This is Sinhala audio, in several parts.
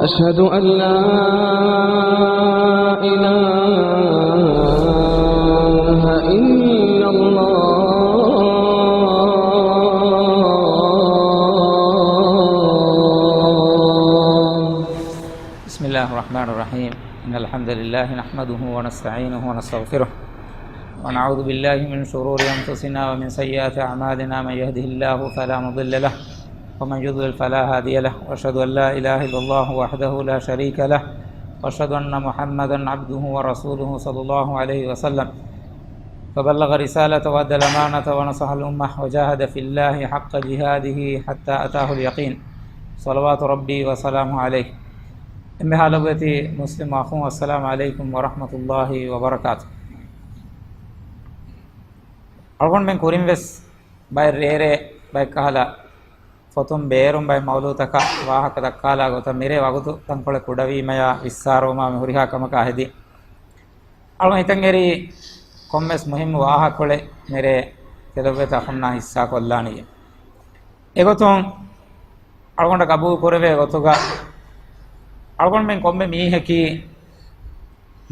أشهد أن لا إله إلا الله. بسم الله الرحمن الرحيم. إن الحمد لله نحمده ونستعينه ونستغفره ونعوذ بالله من شرور أنفسنا ومن سيئات أعمالنا. من يهده الله فلا مضل له ومن يضلل فلا هادي له، وأشهد أن لا إله إلا الله وحده لا شريك له، وأشهد أن محمدا عبده ورسوله صلى الله عليه وسلم. فبلغ رسالة وأدى الأمانة ونصح الأمة وجاهد في الله حق جهاده حتى أتاه اليقين. صلوات ربي وسلامه عليه. إمي حالبتي مسلم أخوه. السلام عليكم ورحمة الله وبركاته. أرغن من كورين بس باي ريري باي كهلا ಫೊತುಂ ಬೇರುಂ ಬೈ ಮೌಲೂತಕ ವಾಹಕದ ಕಾಲಾಗೋತ ಮಿರೆ ವಗುತು ತಂಕೊಳೆ ಕುಡವೀಮಯ ವಿಸ್ಸಾರೋಮ ಹುರಿಹಾ ಕಮಕ ಹೆದಿ ಅಳು ಹಿತಂಗೆರಿ ಕೊಮ್ಮೆಸ್ ಮುಹಿಮ್ ವಾಹಕೊಳೆ ಮಿರೆ ಕೆಲವೆತ ಹುನ್ನ ಹಿಸ್ಸಾ ಕೊಲ್ಲಾಣಿಗೆ ಎಗೊತು ಅಳ್ಗೊಂಡ ಕಬೂ ಕುರವೆ ಗೊತ್ತುಗ ಅಳ್ಗೊಂಡ ಮೆನ್ ಕೊಮ್ಮೆ ಮೀಹಕಿ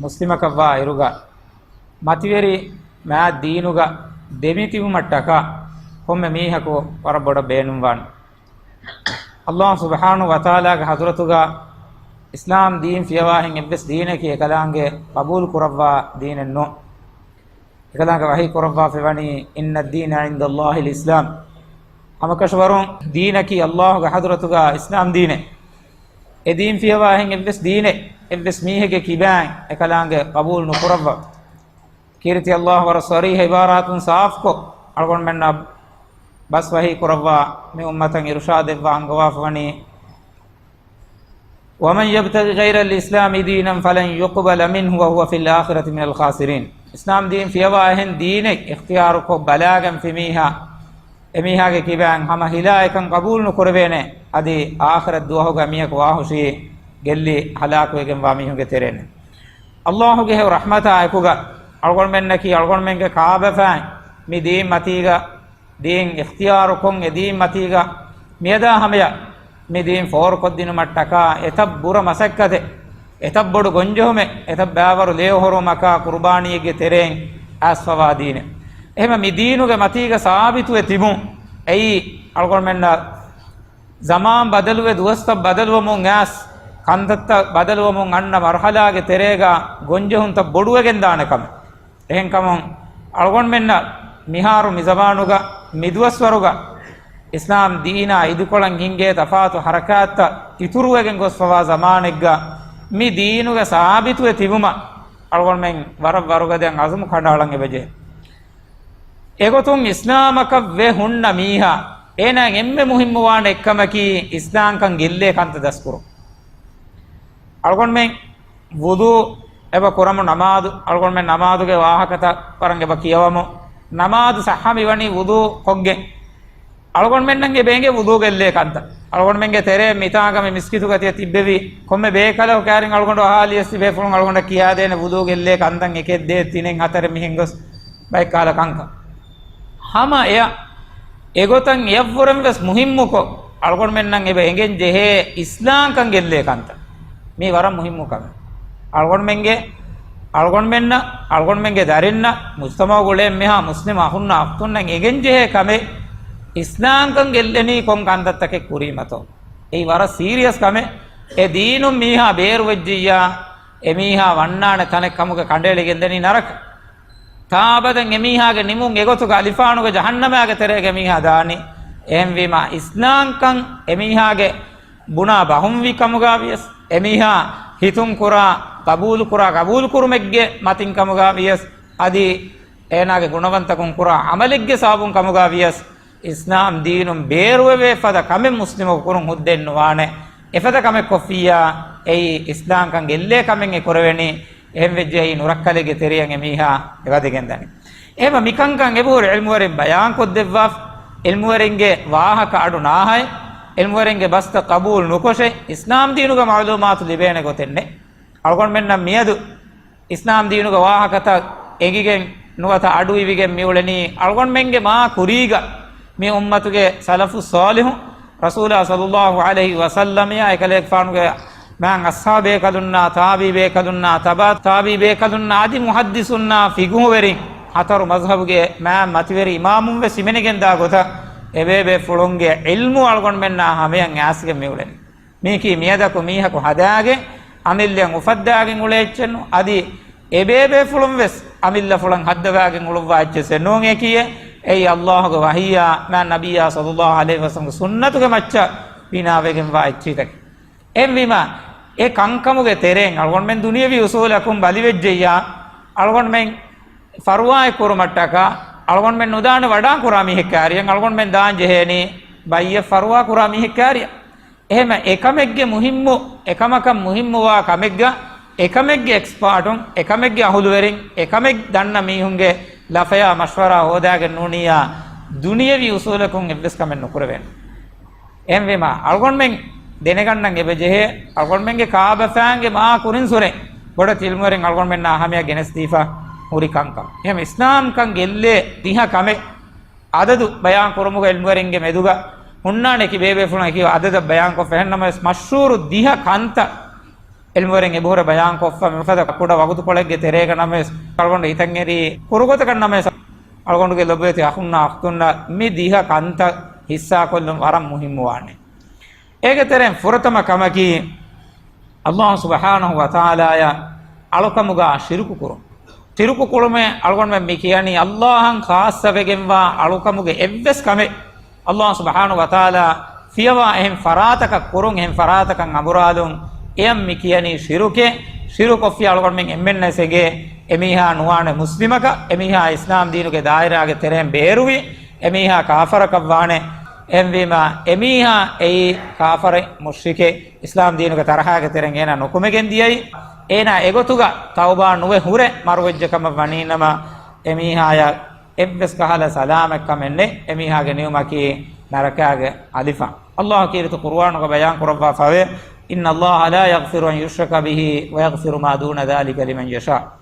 ಮುಸ್ಲಿಮಕವ್ವ ಇರುಗ ಮತಿವೆರಿ ಮ್ಯಾ ದೀನುಗ ದೆಮಿತಿವು ಮಟ್ಟಕ ಕೊಮ್ಮೆ ಮೀಹಕು ಹೊರಬೊಡ ಬೇನುಂವಾಣ ಅಲ್ಲಾಹ್ ಸುಬ್ಹಾನಹು ವ ತಆಲಾಗೆ ಹಜರತುಗ ಇಸ್ಲಾಂ ದೀನ್ ಫಿಯವಾಹಿಂ ಎವ್ವೆಸ್ ದೀನಕಿ ಎಕಲಾಂಗೆ ಕಬೂಲ್ ಕುರವ್ವಾ ದೀನೆನ್ನು ಎಕಲಾಂಗೆ ವಹಿ ಕುರವ್ವಾ ಫಿವನಿ ಇನ್ನ ದೀನ ಇಂದಲ್ಲಾಹಿಲ್ ಇಸ್ಲಾಂ ಅಮಕಶ್ವರುಂ ದೀನಕಿ ಅಲ್ಲಾಹುಗೆ ಹಜರತುಗ ಇಸ್ಲಾಂ ದೀನೆ ಎ ದೀನ್ ಫಿಯವಾಹಿಂ ಎವ್ವೆಸ್ ದೀನೆ ಎವ್ವೆಸ್ ಮೀಹೆಗೆ ಕಿಬ್ಯಾಂ ಎಕಲಾಂಗೆ ಕಬೂಲ್ ನು ಕುರವ್ವಾ ಕೀರ್ತಿ ಅಲ್ಲಾಹ್ ವರ ಸರೀಹ ಇಬಾರಾತುನ್ ಸಾಫ್ ಕೊ ಅಳ್ಗೊಂಡು ಮೆನ್ನ ಬಸ್ ವಹಿ ಕುರವ್ವಾ ಮಿ ಉಮ್ಮತಂ ಇರ್ಷಾದೆವ್ವಾ ಅಂಗವಾ ಫವನಿ ವಮನ್ ಯಬ್ತಗಿ ಗೈರಲ್ ಇಸ್ಲಾಮಿ ದೀನನ್ ಫಲನ್ ಯುಕ್ಬಲ ಮಿನ್ಹು ವಹುವ ಫಿಲ್ ಆಖಿರತಿ ಮಿನಲ್ ಖಾಸಿರೀನ್. ಇಸ್ಲಾಂ ದೀನ್ ಫಿಯವಾಹೆನ್ ದೀನೆ ಇಖ್ತಿಯಾರು ಕೊ ಬಲಾಗಂ ಫಿಮೀಹಾ ಎಮೀಹಾಗೆ ಕಿಬ್ಯಾಂ ಹಮ ಹಿಲಾಯಕಂ ಕಬೂಲ್ ನು ಕುರವೇನೆ ಅದಿ ಆಖಿರತ್ ದುವಹುಗ ಮಿಯಕ ವಾಹುಶಿ ಗೆಲ್ಲಿ ಹಲಾಕುವೆಗೆಂ ವಾಮಿಹುಗೆ ತೆರೆನೆ ಅಲ್ಲಾಹುಗೆ ಹೆ ರಹಮತ ಆಯಕುಗ ಅಳ್ಗೊಂಡು ಮೆನ್ನಕಿ ಅಳ್ಗೊಂಡು ಮೆಂಗೆ ಕಾಬಫಾಂ ಮಿ ದೀನ್ ಮತೀಗ ದೀನ್ ಇಖ್ತಿಯಾರು ಕೊಂ ಎ ದೀನ್ ಮತೀಗ ಮಿಯದಾ ಹಮೆಯ ಮಿ ದೀನ್ ಫೋರ್ ಕೊದ್ದಿನ ಮಟ್ಟಕ ಎತಬ್ ಬುರ ಮಸಕ್ಕದೆ ಎತಬ್ಬೊಡು ಗೊಂಜೊಹುಮೆ ಎತಬ್ ಬ್ಯಾವರು ಲೇಹೊರು ಮಕ ಕುರ್ಬಾನಿಗೆ ತೆರೆಂ ಆಸ್ಫವಾ ದೀನೆ එහෙම මි දීනුගේ මතීග සාබිතුවේ තිබුන් ඇයි අල්ගොන් මෙන්න ජමාන් බදලුවේ දුවස්ත බදලුවමුන් ඇස් කන්දත්ත බදලුවමුන් අන්න මර්හලාගේ තෙරේගා ගොංජහුන්ත බොඩුවගෙන් දානකම එහෙන් කමුන් අල්ගොන් මෙන්න මිහාරු මිසබානුග මිදුවස්වරුග ඉස්ලාම් දීනා ඉදුකොළන් හිංගේ තෆාතු හරකාත්ත ඉතුරුවගෙන් ගොස්වවා ජමානෙග්ග මි දීනුගේ සාබිතුවේ තිබුම අල්ගොන් මෙන් වරුග දැන් අසුමු කණ්ඩාලන් එබජේ එගොතුන් ඉස්ලාමක වේ හුන්න මීහා එනං එම්මෙ මුහිම්ම වාන එක්කමකි ඉස්ලාම්කන් ගෙල්ලේ කන්ත දස්කුරු අල්ගොන් මෙන් වුදු එබ කුරම නමාදු අල්ගොන් මෙන් නමාදුගේ වාහකත කරන් එබ කියවමු නමාදු සහමි වනි වුදු කොග්ගෙ අල්ගොන් මෙන්නන්ගේ බේගේ වුදු ගෙල්ලේ කන්ත අල්ගොන් මෙන්ගේ තෙරේ මිතාගම මිස්කිතු ගතිය තිබ්බෙවි කොම්මෙ බේකලෝ කෑරින් අල්ගොන් වහාලියස්ති බේෆුන් අල්ගොන් කියා දෙන වුදු ගෙල්ලේ කන්තන් එකෙක් දේ තිනෙන් හතර මිහින් ගොස් බයි කාල කංක ಹಮ ಎಯ ಎಗೊತಂ ಎವ್ವರಂ ವೆಸ್ ಮುಹಿಮ್ಮುಕೊ ಅಳ್ಗೊಂಡು ಮೆನ್ನಂಗೆ ಎಬೆ ಎಂಗೆನ್ ಜೆಹೆ ಇಸ್ಲಾಂ ಕಂ ಗೆಲ್ಲೆ ಕಂತ ಮೀ ವರ ಮುಹಿಮ್ಮು ಕಮ ಅಳ್ಗೊಂಡು ಮೆಂಗೆ ದರಿನ್ನ ಮುಜ್ತಮಾಗುಳೆ ಮೆಹಾ ಮುಸ್ಲಿಮ ಹುನ್ನ ಅಫ್ತುನ್ನ ಎಂಗೆನ್ ಜೆಹೆ ಕಮೆ ಇಸ್ಲಾಂ ಕಂ ಗೆಲ್ಲೆನಿ ಕೊಂ ಕಂದತ್ತಕ್ಕೆ ಕುರಿಮತೋ ಈ ವರ ಸೀರಿಯಸ್ ಕಮೆ ಎ ದೀನು ಮೀಹಾ ಬೇರು ವಜ್ಜಿಯ ಎ ಮೀಹಾ ವಣ್ಣಾಣೆ ತನೆ ಕಮುಗೆ ಕಂಡೇಳಿಗೆಂದನಿ ನರಕ ತಾಬದಂ ಎಮೀಹಾಗೆ ನಿಮುಂ ಎಗೊತುಗ ಅಲಿಫಾನುಗ ಜಹನ್ನಮಾಗೆ ತೆರೆಗೆ ಎಮೀಹಾ ದಾನಿ ಎಂ ಇಸ್ಲಾಂಕಂ ಎಮೀಹಾಗೆ ಬುಣಾ ಬಹುಂವಿ ಕಮುಗಾವಿಯಸ್ ಎಮೀಹಾ ಹಿತುಂ ಕುರಾ ಕಬೂಲ್ ಕುರುಮೆಗ್ಗೆ ಮತಿಂ ಕಮುಗಾವಿಯಸ್ ಅದಿ ಏನಾಗೆ ಗುಣವಂತಕುಂ ಕುರಾ ಅಮಲಿಗ್ಗೆ ಸಾಬುಂ ಕಮುಗಾವಿಯಸ್ ಇಸ್ಲಾಂ ದೀನುಂ ಬೇರುವೆ ಫದ ಕಮೆ ಮುಸ್ಲಿಮ ಕುರುಂ ಹುದ್ದೆನ್ನು ವಾಣೆ ಎಫದ ಕಮೆ ಕೊಫಿಯಾ ಎಯಿ ಇಸ್ಲಾಂಕಂ ಗೆಲ್ಲೇ ಕಮೆಂಗೆ ಕುರವೆನಿ එහෙම වෙජ්ජේ නුරක්කලගේ තෙරියන් එමීහා එවදගෙන් දනි එහෙම මිකංකන් එබෝර ඉල්මුවරෙන් බයාන් කොද්දෙව්වා ඉල්මුවරෙන්ගේ වාහක අඩු නාහයි ඉල්මුවරෙන්ගේ බස්ත කබූල් නුකොෂේ ඉස්ලාම් දීනුගේ මාලුමාතු ලිබේන ගොතෙන්නේ අල්ගොන් මෙන්න මියදු ඉස්ලාම් දීනුගේ වාහකත එගිගෙන් නුවත අඩු ඉවිගෙන් මියුලෙනි අල්ගොන් මෙන්ගේ මා කුරීග මේ උම්මතුගේ සලෆු සාලිහු රසූලා සල්ලල්ලාහු අලයිහි වසල්ලම යා එකලෙක් ෆානුගේ මං අස්හාබේ කදුන්නා තාබීබේ කදුන්නා තබා තාබීබේ කදුන්නා ආදි මුහද්දිසුන්නා ෆිගුහු වෙරින් හතරු මස්හබ්ගේ මෑ මතිවරි ඉමාමුන් වෙ සිමෙනගෙන් දා ගොත එබේබේ ෆුලුන්ගේ ඉල්මු අල්ගොන් මෙන්නා හැමයන් ඇස්ගේ මෙවුලෙන් මේකී මියදකු මීහකු හදාගේ අමිල්ලෙන් උෆද්දාගෙන් උලෙච්චනු අදි එබේබේ ෆුලුන් වෙස් අමිල්ල ෆුලන් හද්දවාගෙන් උලුවාච්ච සෙනෝන් එකියේ ඒ අල්ලාහගේ වහියා මෑ නබියා සල්ලල්ලාහු අලයිහි වසල්ලම් සුන්නතුගේ මච්ච පිනාවෙගෙන් වාච්චිතක එම්විම ඒ කංකමුගේ තෙරෙන් අල්ගොන් මෙන් දුනියවි උසූලකුම් බලිවෙජ්ජියා අල්ගොන් මෙන් ෆරුවායි කුරුමට්ටක අල්ගොන් මෙන් උදාන වඩා කුරාමි හෙකාරියන් අල්ගොන් මෙන් දාන් ජෙහෙනි බයිය ෆරුවා කුරාමි හෙකාරිය එහෙම එකමෙක්ගේ මුහිම්මු එකමකම් මුහිම්මුවා කමෙක්ගා එකමෙක්ගේ එක්ස්පර්ටුන් එකමෙක්ගේ අහුළු වෙරින් එකමෙක් දන්න මීහුන්ගේ ලෆයා මෂ්වරා හොදාගෙන නුනියා දුනියවි උසූලකුම් එබ්බස් කමෙන් නුකරවෙන් එම්විම අල්ගොන් මෙන් දෙනගන්නන් එබෙජෙහෙ අල්ගොන් මෙන්ගේ කාබෆාන්ගේ මා කුරින් සුරේ බොඩ තිල්මරෙන් අල්ගොන් මෙන් ආහමියා ගෙනස්දීෆා හුරි කංකම් එහෙම ඉස්ලාම් කං ගෙල්ලේ දිහ කමෙ අදදු බයාන් කුරුමුග එල්මුවරින්ගේ මෙදුග මුන්නානේ කි බේබේ ෆුනා කි අදද බයාන් කො ෆෙහන්නම මෂ්හූරු දිහ කන්ත එල්මුවරින් එබොර බයාන් කො ෆමෆද කුඩ වගුතු පොලෙක්ගේ තෙරේක නම අල්ගොන් ඉතින් එරි කුරුගත කන්නම අල්ගොන්ගේ ලොබේති අහුන්නා අක්තුන්නා මේ දිහ කන්ත හිස්සා කොල්ලම් වරම් මුහිම්ම වානේ ඒකතරෙන් ෆුරතම කමකි අල්ලාහ් සුබ්හානහු වතාලා ය අලකමුගා ශිරුකු කුරු ශිරුකු කුරුමේ අල්ගොන් මෙ කියනි අල්ලාහන් ખાસවෙගෙන් වා අලකමුගේ එව්වස් කමේ අල්ලාහ් සුබ්හානහු වතාලා ෆියවා එහෙන් ෆරාතක කුරුන් එහෙන් ෆරාතකන් අබුරාදුන් එයම් මි කියනි ශිරුකේ ශිරුකු ෆිය අල්ගොන් මෙන් එම්මෙන්නසෙගේ එමිහා නුවාන මුස්ලිමක එමිහා ඉස්ලාම් දීනුගේ දායරාගේ තෙරෙන් බේරුවි එමිහා කාෆරක වානේ එම්විම එමිහා ඒ කාෆර මුශ්රිකේ ඉස්ලාම් දීනුගේ තරහාගේ තෙරෙන් එන නොකුමෙගෙන් දියයි එන එගොතුගා තවබා නුවේ හුරේ මරුවෙජ්ජකම වනීනම එමිහාය එබ්බස් කහලා සලාමක් කමන්නේ එමිහාගේ නියමකි නරකාගේ අලිෆා අල්ලාහ් කීරිත කුර්ආනක බයාන් කරවා ෆවේ ඉන්න අල්ලාහ ලා යග්ෆිරු අන් යුශ්රක බිහි වයග්ෆිරු මා දූන ذلك ලිමන් යෂා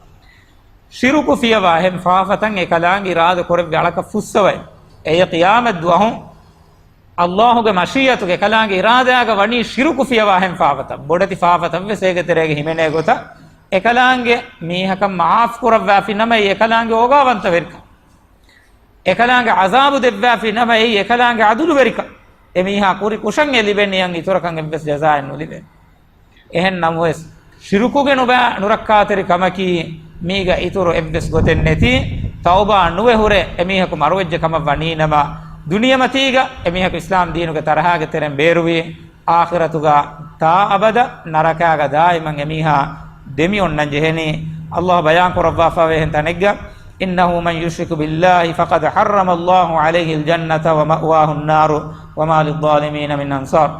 ශිරුකු ෆියවා හෙම් ෆාෆතන් එකලාංග ඉරාද කොරෙ ගලක ෆුස්සවයි එය ඛියාමත් දුවහුන් අල්ලාහුගේ මෂියතුගේ කලාංග ඉරාදාග වනි ශිරුකු ෆියවා හෙම් ෆාෆත බොඩති ෆාෆත වෙසේගේ තරේගේ හිමනේ ගොත එකලාංගේ මීහක මාෆ් කරවා ෆිනමයි එකලාංගේ ඕගාවන්ත වෙර්ක එකලාංගේ අසාබු දෙබ්වා ෆිනමයි එකලාංගේ අදුළු වෙරික එමීහා කුරි කුෂන් එලිබෙන්නේ යන් ඉතරකන් එබ්බස් ජසායන් නුලිබෙන් එහෙන් නම් වෙස් ශිරුකුගේ නුබා නුරක්කාතරි කමකි මීග ඉතුරු එබ්බස් ගොතෙන් නැති තවබා නුවේ හුරේ එමීහක මරුවෙජ්ජ කම වනීනම දුනියමතීග එමිහක ඉස්ලාම් දීනුගේ තරහාගේ තෙරෙන් බේරුවී ආඛිරතුගා තා අබද නරකාග දායිමන් එමිහා දෙමියොන් නම් ජෙහෙනි අල්ලාහ් බයාන් කරවා ෆවෙන් තනෙග්ග ඉන්නහු මන් යුශ්රිකු බිල්ලාහි ෆකද් හර්රම අල්ලාහු අලයිහි අල්ජන්නත වමඅවාහු النාරු වමා ලිල්ظාලිමීන මින් අන්සාර්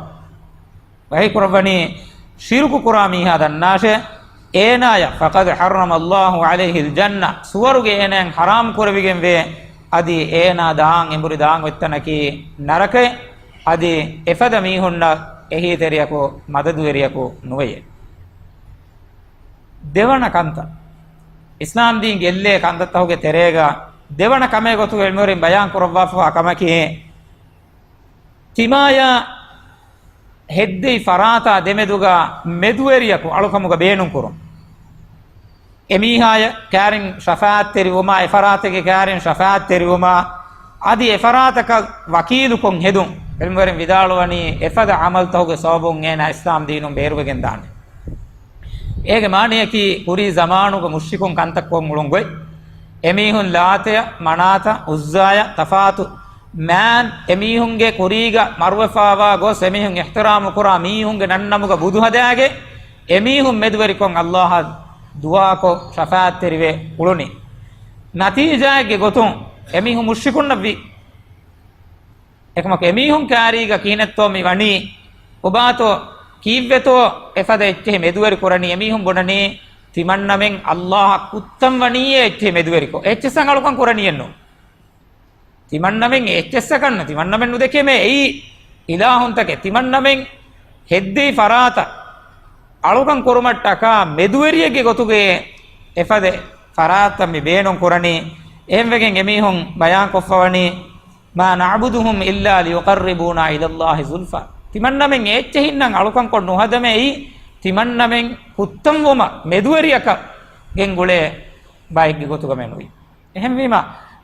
වහී කුරබනි ශිරුකු කුරාමීහා දන්නාෂේ ඒනාය ෆකද් හර්රම අල්ලාහු අලයිහි අල්ජන්න සුවරුගේ එනෙන් හරාම් කරවිගෙන් වේ අදි ඒනා දාන් එඹුරි දාන් වෙත්තනකි නරකේ අදි එෆද මීහුන්න එහි තෙරියකෝ මදදු එරියකෝ නොවේ දෙවන කන්ත ඉස්ලාම් දීන් ගෙල්ලේ කන්දත් අහුගේ තෙරේගා දෙවන කමේ ගොතු එල්මොරින් බයාන් කරවවා කමකි තිමායා හෙද්දේ ෆරාතා දෙමෙදුගා මෙදු එරියකෝ අලුකමුග බේනුම් කුරුම් එමීහාය කෑරින් ශෆාත් තෙරිවුමා එෆරාතගේ කෑරින් ශෆාත් තෙරිවුමා අදි එෆරාතක වකීලුකොන් හෙදුම් එල්මවරින් විදාලවනි එෆද අමල් තවගේ සෝබුන් එන ඉස්ලාම් දීනුම් බේරුවගෙන් දාන්නේ ඒගේ මානියකි කුරි zamanuga මුෂ්රිකුන් කන්තක් කොන් මුලුන්ගොයි එමීහුන් ලාතය මනාත උස්සාය තෆාතු මෑන් එමීහුන්ගේ කුරීගා මර්වෆාවා ගොස් එමීහුන් ඉහ්තිරාම කුරා මීහුන්ගේ නන්නමුග බුදු හදාගේ එමීහුන් මෙදවරිකොන් අල්ලාහ දුආකො ශෆාත් තෙරිවේ උළුනි නතිජාගේ ගොතුන් එමිහු මුෂ්රිකුන් නබි එකමක එමිහුන් කාරීග කීනත්තෝ මි වනි ඔබාතෝ කීවෙතෝ එෆද එච්චේ මෙදුවරි කරණි එමිහුන් බොණනි තිමන්නමෙන් අල්ලාහ කුත්තම් වනියේ එච්චේ මෙදුවරිකෝ එච්චසන් අලුකන් කරණියෙන්නෝ තිමන්නමෙන් එච්චසකන්න තිමන්නමෙන් නුදකේ මේ එයි ඉලාහුන් තකේ තිමන්නමෙන් හෙද්දී ෆරාතා අලුකන් කුරුමට්ටක මෙදුවරියගේ ගොතුගේ එෆද ෆරාතා මි බේනොන් කරණි එහෙම්වගෙන් එමිහුන් බයාන් කොෆවනි මා නඅබුදුහුම් ඉල්ලා ලියුකර්රිබුනා ඉලල්ලාහි සුල්ෆා තිමන්නමෙන් එච්ච හින්නම් අලුකන් කො නොහදමෙයි තිමන්නමෙන් උත්තම වම මෙදුවරියක ගෙන්ගුලේ බයිග්ගේ ගොතුකමෙනුයි එහෙම වීම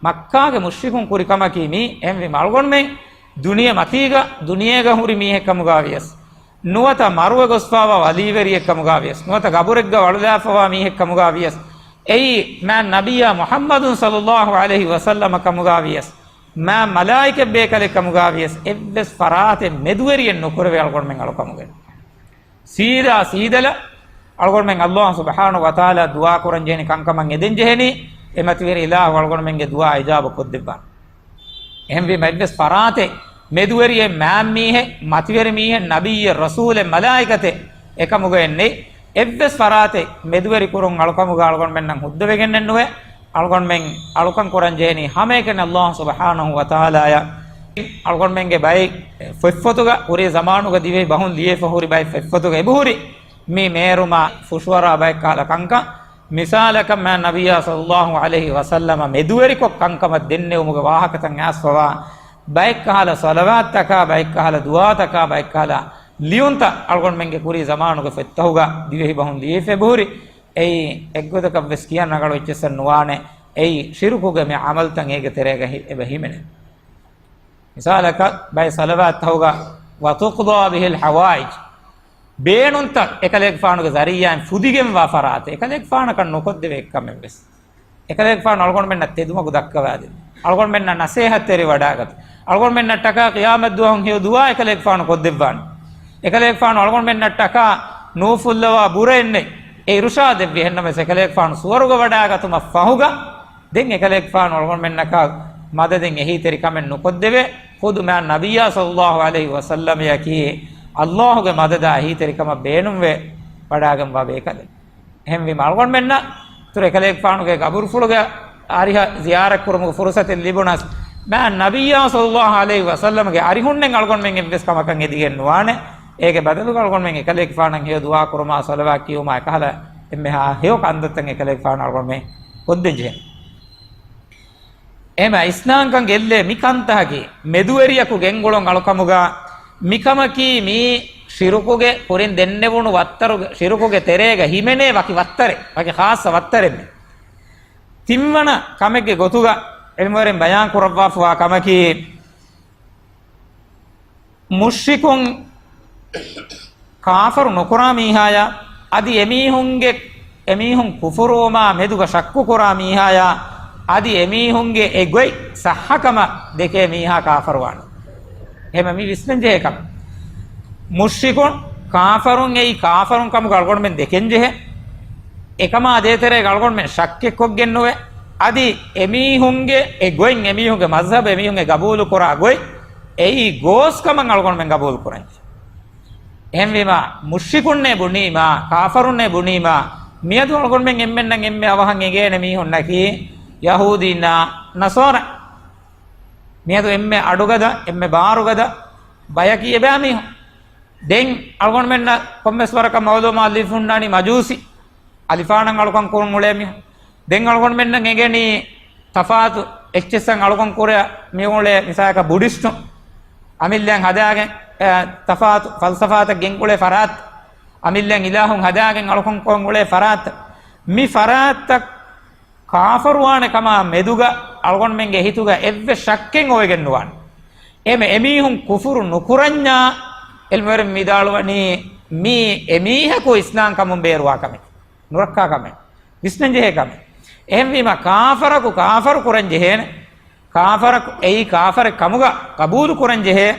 මක්කාගේ මුෂ්රිකුන් කුරිකම කීමි එහෙම වීම අල්ගොන්මෙන් දුනිය මතීග දුනියේග හුරි මීහෙක්කම ගාවියස් නුවත මරුව ගොස්පාවා වලීවරියෙක්කම ගාවියස් නුවත ගබුරෙක්ග වලදාෆවා මීහෙක්කම ගාවියස් එයි මා නබියා මුහම්මදුන් සල්ලල්ලාහු අලයිහි වසල්ලම කම ගාවියස් මා මලායික බේකලෙ කම ගාවියස් එබ්බස් ෆරාතේ මෙදුවරියෙන් නොකර වේ අල්ගොන්මෙන් අලකමගෙන සීදා සීදල අල්ගොන්මෙන් අල්ලාහ් සුබ්හානහු වතාලා දුආ කරන් ජේනි කංකමන් එදෙන් ජෙහෙනි එමතිවර ඉලාහ අල්ගොන්මෙන්ගේ දුආ ඉජාබ කොද්දෙබ්බා එහෙම වේ මැද්දස් ෆරාතේ මෙදුවරියේ මෑම් මීහෙ මතිවර මීහෙ නබිය රසූල මලායිකතේ එකමුගෙන්නේ එබ්බස් ෆරාතේ මෙදුවරි කුරුන් අලකමුග අල්ගොන්මෙන් නම් හුද්ද වෙගෙන් නෙන්නුවේ අල්ගොන්මෙන් අලකම් කරන් ජේනි හැමේකන අල්ලාහ් සුබ්හානහු වතාලාය අල්ගොන්මෙන්ගේ බයි ෆෙෆ්ෆතුග උරේ zamanuග දිවේ බහුන් ලියේ ෆහුරි බයි ෆෙෆ්ෆතුග එබුහුරි මේ මේරුමා ෆුෂවරා බයි කාල කංක මිසාලක මා නබියා සල්ලල්ලාහු අලයිහි වසල්ලම මෙදුවරි කො කංකම දෙන්නේ උමුග වාහකතන් ඇස්වා බයි කාල සලවාත් තක බයි කාල දුආ තක බයි කාල ලියුන්ත අල්ගොන්මෙන්ගේ කුරි zamanuග ෆෙත්තහුග දිවේ බහුන් ලියේ ෆෙබුහුරි ei එක්ගොතක වෙස් කියන්න නගල වෙච්චසන් නුවානේ ei ශිරුකුග මේ අමල්තන් ඒක තෙරේග එබහිමනේ මිසාලක බයි සලවාත් තහුග වතුක්දා බිහිල් හවායිජ් බේනුන්ත එකලෙක් ෆානුග zariyan fudigen wa farate එකලෙක් ෆානක නොකොද්ද වෙක්කම වෙස් එකලෙක් ෆාන අල්ගොන් මෙන්න තෙදුමක දක්කවාද අල්ගොන් මෙන්න නසීහතේරි වඩාගත අල්ගොන් මෙන්න ටක කියාමත් දුවන් හිය දුවා එකලෙක් ෆාන කොද්දෙබ්බාන එකලෙක් ෆාන අල්ගොන් මෙන්න ටක නූෆුල්ලවා බුරෙන්නේ ඒ ඉරුෂාද වෙන්නම එකලෙක් ෆාන සුවරුග වඩාගතුම ෆහුග දෙන් එකලෙක් ෆාන අල්ගොන් මෙන්න ක මදදෙන් එහි තෙරි කමෙන් නොකොද්දෙවේ خود ما نبي صلى الله عليه وسلم يكي الله ගේ මදදා එහි තෙරි කම බේනුම් වේ වඩාගම් වබේකද එහෙම වි මල්ගොන් මෙන්න තුර එකලෙක් ෆාන ගේ ගබුරු ෆුලග ආරිහ ziyarak කරමු ෆුරසත ලිබුනස් මා නබිය සල්ලල්ලාහු අලයිහි වසල්ලම ගේ අරිහුන්නෙන් අල්ගොන් මෙන් එබ්බස් කමකන් එදිගෙන් නුවානේ ඒකේ බදලු අල්ගොන් මෙන් එකලෙක් ෆානන් හිය දුආ කරමා සලවා කියුමා එකහල එම්මහා හේව කන්දතන් එකලෙක් ෆාන අල්ගොන් මෙන් කොද්දෙජේ එම ඉස්නාංකන් ගෙල්ලේ මිකන්තහකි මෙදුවරියකු ගෙන්ගොලොන් අලකමුගා මිකමකි මේ ශිරුකුගේ පුරින් දෙන්නේ වුණු වත්තරු ශිරුකුගේ තෙරේග හිමනේ වකි වත්තරේ වකි ખાસ වත්තරෙන් තිම්මන කමෙගේ ගොතුගා එල්මවරෙන් බයන් කරවවා ෆවා කමකි මුෂ්රිකුන් කාෆරු නොකරා මීහාය අදි එමීහුන් කුෆරෝමා මෙදුග ශක්කු කරා මීහාය আদি එමීහුන්ගේ එගොයි සහකම දෙකේ මීහා කාෆරවාන එහෙම මේ විශ්ලේෂණය එකක් මුෂ්රිකුන් කාෆරුන් එයි කාෆරුන් කම ගල්ගොන් මෙන් දෙකෙන් ජෙහ එකම ආදේතරේ ගල්ගොන් මෙන් ශක්කෙක්ක් ගෙන්නෝවේ আদি එමීහුන්ගේ එගොයින් එමීහුන්ගේ මස්හබ එමීහුන්ගේ ගබූල් කරා ගොයි එයි ගෝස් කම ගල්ගොන් මෙන් ගබූල් කරයි එහෙම වීමා මුෂ්රිකුන් නේ බුනීමා කාෆරුන් නේ බුනීමා මියදු ගල්ගොන් මෙන් එම්මෙන් නම් එම්මේ අවහන් එගේ නෙමීහුන් නැකි යහූදීනා නසාර මියදු එම්මේ අඩුගද එම්මේ බාරුගද බය කිය බෑමි දෙන් අල්ගොන් මෙන්න කොම්මස්වරක මවලුමා අලිෆුන්නානි මජූසි අලිෆානන් අලුකන් කුරුන් මුලෙමි දෙන් අල්ගොන් මෙන්න ගෙගෙනි තෆාතු එච්චසන් අලුකන් කුරය මියෝලේ මිසායක බුද්දිස්ට් අමිල්ලෙන් හදාගෙන තෆාතු ෆල්සෆාත ගෙන්කුලේ ෆරාත් අමිල්ලෙන් ඉලාහුන් හදාගෙන අලුකන් කුරුන් මුලේ ෆරාත් මි ෆරාත් කාෆරුවානේ කම මෙදුග අල්ගොන් මෙන්ගේ හිතුග එව්ව ශක්කෙන් ඔයගෙන්නුවන් එමෙ එමීහුන් කුෆුරු නුකුරඤ්ඤා එල්මර මිදාලවනි මේ එමීහකෝ ඉස්ලාම් කමුන් බේරුවා කම නුරක්කා කම විශ්නජේ කම එහෙම වීම කාෆරකු කාෆරු කුරංජේන කාෆරක් එයි කාෆර කමුග කබූල් කුරංජේ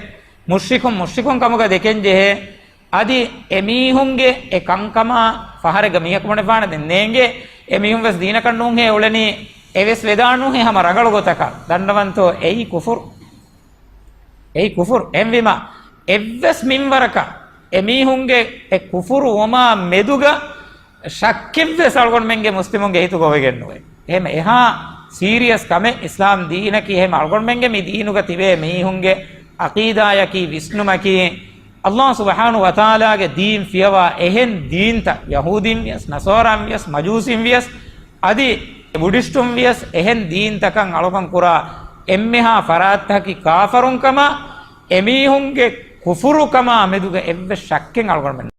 මුෂ්රිකුන් කමුග දෙකෙන් ජේ আদি එමීහුන්ගේ එකංකම ෆහරග මියකමනේ පාන දෙන්නේගේ එමීහුන් වස් දීන කන්නුන් හේ ඔලනි එවස් වේදානු හේ හැම රගල ගොතක දන්නවන්තෝ එයි කුෆුර් එම්විම එවස් මින්වරක එමීහුන්ගේ එ කුෆුරු වමා මෙදුග ශක්කෙව්ව සල්ගොන් මෙන්ගේ මුස්ලිමුන්ගේ හිතු ගොවෙගෙන්නුවේ එහෙම එහා සීරියස් කමේ ඉස්ලාම් දීනකි එහෙම අල්ගොන් මෙන්ගේ මේ දීනුක තිබේ මීහුන්ගේ අකීදායකි විස්නුමකි Allah subhanahu wa ta'ala ge deen fiyawa ehen deenta yahudin vias nasaran vias majusin vias adi buddhistum vias ehen deen takan alokan kura emmeha faratta ki kafarun kama emihunge kufuru kama meduga evve shakken algon